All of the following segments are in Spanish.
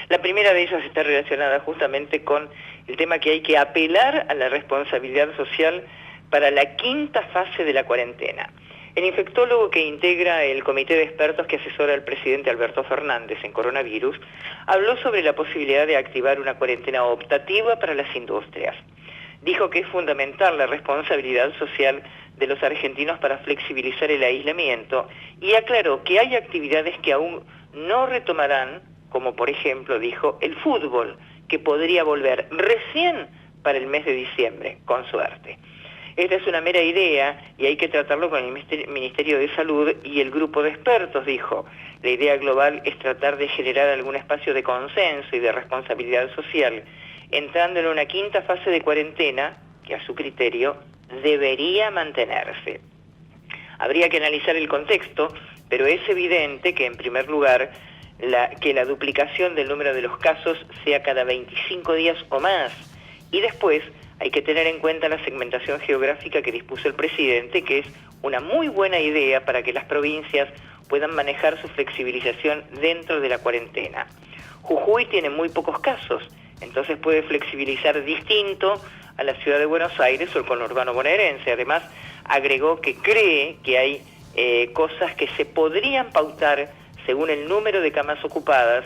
La primera de ellas está relacionada justamente con el tema que hay que apelar a la responsabilidad social para la quinta fase de la cuarentena. El infectólogo que integra el comité de expertos que asesora al presidente Alberto Fernández en coronavirus habló sobre la posibilidad de activar una cuarentena optativa para las industrias. Dijo que es fundamental la responsabilidad social de los argentinos para flexibilizar el aislamiento y aclaró que hay actividades que aún no retomarán, como por ejemplo, dijo, el fútbol, que podría volver recién para el mes de diciembre, con suerte. Esta es una mera idea y hay que tratarlo con el Ministerio de Salud y el grupo de expertos, dijo. La idea global es tratar de generar algún espacio de consenso y de responsabilidad social, entrando en una quinta fase de cuarentena que a su criterio debería mantenerse. Habría que analizar el contexto, pero es evidente que en primer lugar que la duplicación del número de los casos sea cada 25 días o más, y después hay que tener en cuenta la segmentación geográfica que dispuso el presidente, que es una muy buena idea para que las provincias puedan manejar su flexibilización dentro de la cuarentena. Jujuy tiene muy pocos casos, entonces puede flexibilizar distinto a la ciudad de Buenos Aires o el conurbano bonaerense. Además, agregó que cree que hay cosas que se podrían pautar según el número de camas ocupadas,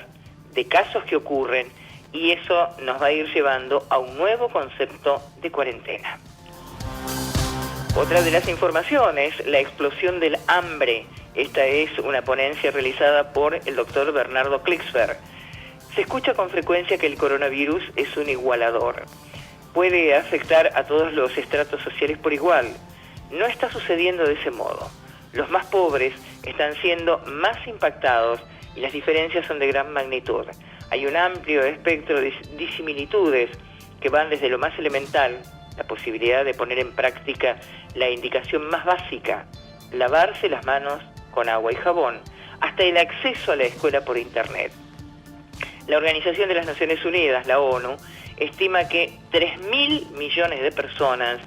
de casos que ocurren, y eso nos va a ir llevando a un nuevo concepto de cuarentena. Otra de las informaciones, la explosión del hambre. Esta es una ponencia realizada por el doctor Bernardo Klicksberg. Se escucha con frecuencia que el coronavirus es un igualador. Puede afectar a todos los estratos sociales por igual. No está sucediendo de ese modo. Los más pobres están siendo más impactados y las diferencias son de gran magnitud. Hay un amplio espectro de disimilitudes que van desde lo más elemental, la posibilidad de poner en práctica la indicación más básica, lavarse las manos con agua y jabón, hasta el acceso a la escuela por Internet. La Organización de las Naciones Unidas, la ONU, estima que 3.000 millones de personas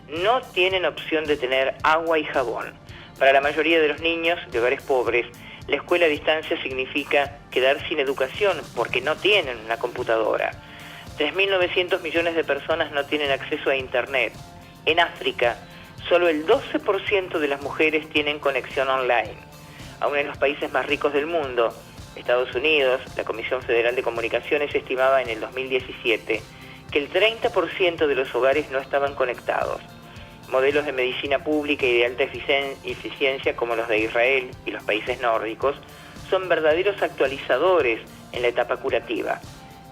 no tienen opción de tener agua y jabón. Para la mayoría de los niños de hogares pobres, la escuela a distancia significa quedar sin educación porque no tienen una computadora. 3.900 millones de personas no tienen acceso a Internet. En África, solo el 12% de las mujeres tienen conexión online. Aún en los países más ricos del mundo, Estados Unidos, la Comisión Federal de Comunicaciones estimaba en el 2017 que el 30% de los hogares no estaban conectados. Modelos de medicina pública y de alta eficiencia como los de Israel y los países nórdicos son verdaderos actualizadores en la etapa curativa,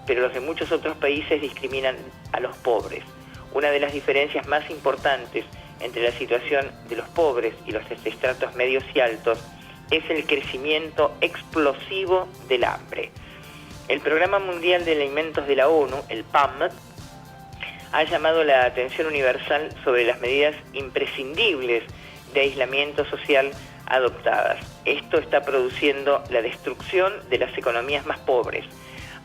pero los de muchos otros países discriminan a los pobres. Una de las diferencias más importantes entre la situación de los pobres y los estratos medios y altos es el crecimiento explosivo del hambre. El Programa Mundial de Alimentos de la ONU, el PAM, ha llamado la atención universal sobre las medidas imprescindibles de aislamiento social adoptadas. Esto está produciendo la destrucción de las economías más pobres.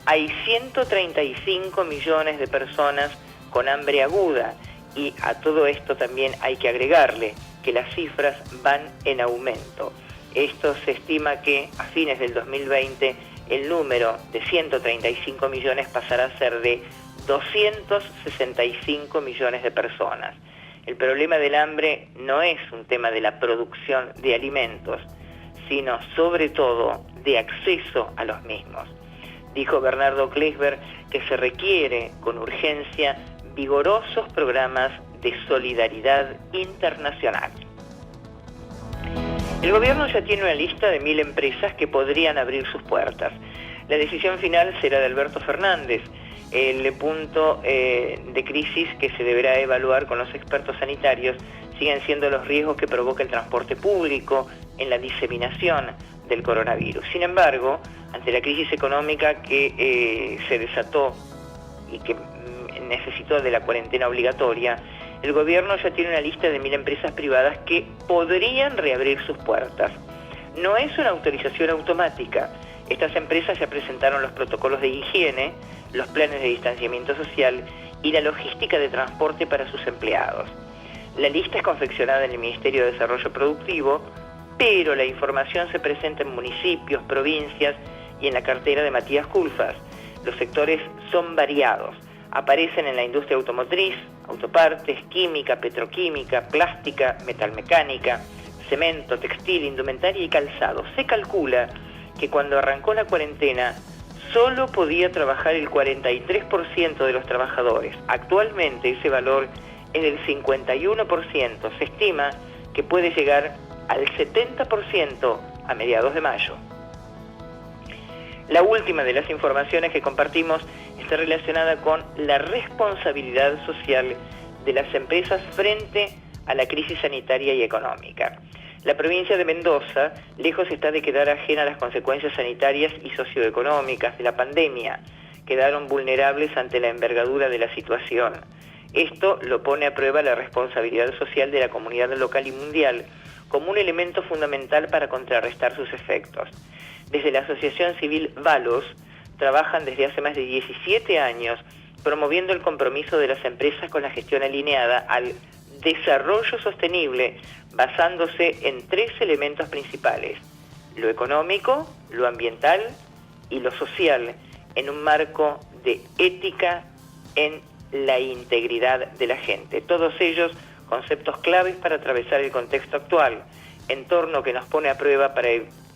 Hay 135 millones de personas con hambre aguda y a todo esto también hay que agregarle que las cifras van en aumento. Esto se estima que a fines del 2020 el número de 135 millones pasará a ser de 265 millones de personas. El problema del hambre no es un tema de la producción de alimentos, sino sobre todo de acceso a los mismos. Dijo Bernardo Klicksberg que se requiere con urgencia vigorosos programas de solidaridad internacional. El gobierno ya tiene una lista de 1.000 empresas que podrían abrir sus puertas. La decisión final será de Alberto Fernández. El punto de crisis que se deberá evaluar con los expertos sanitarios siguen siendo los riesgos que provoca el transporte público en la diseminación del coronavirus. Sin embargo, ante la crisis económica que se desató y que necesitó de la cuarentena obligatoria, el gobierno ya tiene una lista de 1.000 empresas privadas que podrían reabrir sus puertas. No es una autorización automática. Estas empresas ya presentaron los protocolos de higiene, los planes de distanciamiento social y la logística de transporte para sus empleados. La lista es confeccionada en el Ministerio de Desarrollo Productivo, pero la información se presenta en municipios, provincias y en la cartera de Matías Culfas. Los sectores son variados. Aparecen en la industria automotriz, autopartes, química, petroquímica, plástica, metalmecánica, cemento, textil, indumentaria y calzado. Se calcula que cuando arrancó la cuarentena solo podía trabajar el 43% de los trabajadores. Actualmente ese valor es del 51%. Se estima que puede llegar al 70% a mediados de mayo. La última de las informaciones que compartimos está relacionada con la responsabilidad social de las empresas frente a la crisis sanitaria y económica. La provincia de Mendoza, lejos está de quedar ajena a las consecuencias sanitarias y socioeconómicas de la pandemia. Quedaron vulnerables ante la envergadura de la situación. Esto lo pone a prueba la responsabilidad social de la comunidad local y mundial como un elemento fundamental para contrarrestar sus efectos. Desde la Asociación Civil Valos, trabajan desde hace más de 17 años promoviendo el compromiso de las empresas con la gestión alineada al desarrollo sostenible, basándose en 3 elementos principales: lo económico, lo ambiental y lo social, en un marco de ética en la integridad de la gente. Todos ellos conceptos claves para atravesar el contexto actual, entorno que nos pone a prueba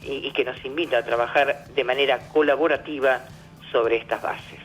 y que nos invita a trabajar de manera colaborativa sobre estas bases.